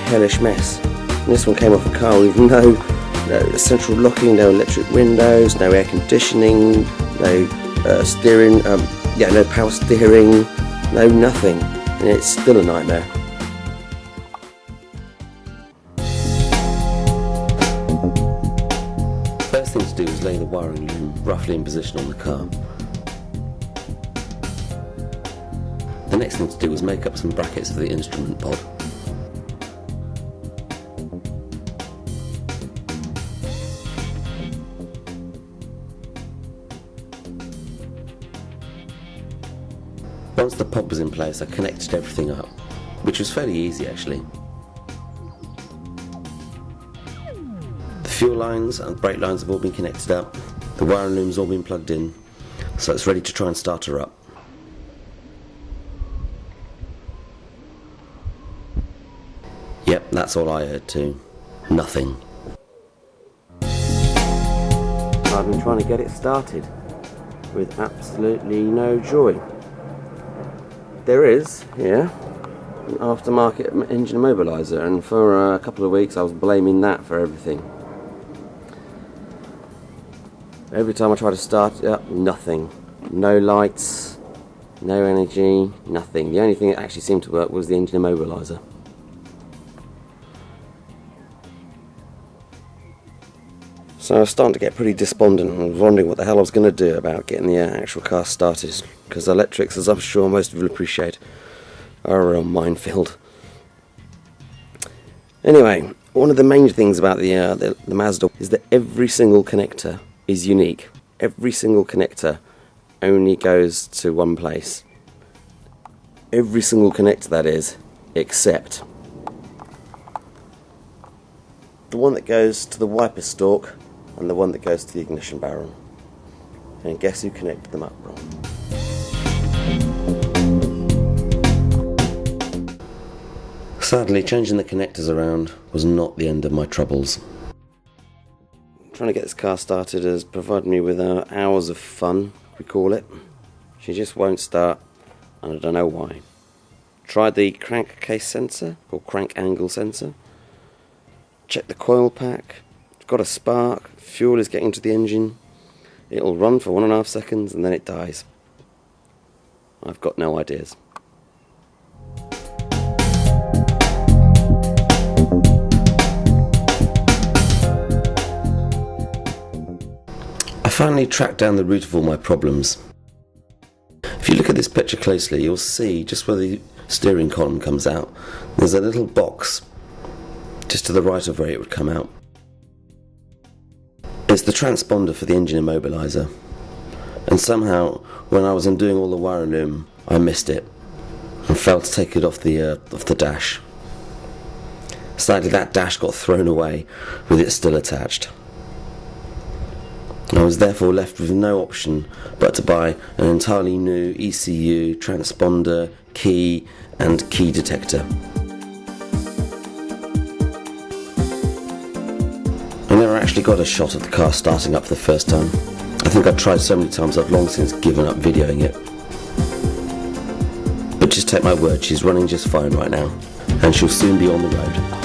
hellish mess. And this one came off a car with no central locking, no electric windows, no air conditioning, no steering, no power steering, no nothing, and it's still a nightmare. First thing to do is lay the wiring loom roughly in position on the car. The next thing to do was make up some brackets for the instrument pod. Once the pod was in place, I connected everything up, which was fairly easy actually. The fuel lines and brake lines have all been connected up, the wiring loom's all been plugged in, so it's ready to try and start her up. Yep, that's all I heard too. Nothing. I've been trying to get it started with absolutely no joy. There is, here, an aftermarket engine immobiliser, and for a couple of weeks I was blaming that for everything. Every time I try to start it up, nothing. No lights, no energy, nothing. The only thing that actually seemed to work was the engine immobiliser. So I was starting to get pretty despondent and was wondering what the hell I was going to do about getting the actual car started, because electrics, as I'm sure most of you will appreciate, are a real minefield. Anyway, one of the main things about the Mazda is that every single connector is unique. Every single connector only goes to one place. Every single connector, that is, except the one that goes to the wiper stalk and the one that goes to the ignition barrel. And guess who connected them up wrong? Sadly, changing the connectors around was not the end of my troubles. Trying to get this car started has provided me with hours of fun, we call it. She just won't start, and I don't know why. Tried the crankcase sensor, or crank angle sensor. Checked the coil pack. Got a spark, fuel is getting to the engine, it'll run for 1.5 seconds and then it dies. I've got no ideas. I finally tracked down the root of all my problems. If you look at this picture closely, you'll see just where the steering column comes out, there's a little box just to the right of where it would come out. It's the transponder for the engine immobiliser, and somehow when I was undoing all the wiring loom I missed it and failed to take it off the dash. Sadly, that dash got thrown away with it still attached. I was therefore left with no option but to buy an entirely new ECU, transponder, key and key detector. I never actually got a shot of the car starting up for the first time. I think I've tried so many times I've long since given up videoing it. But just take my word, she's running just fine right now, and she'll soon be on the road.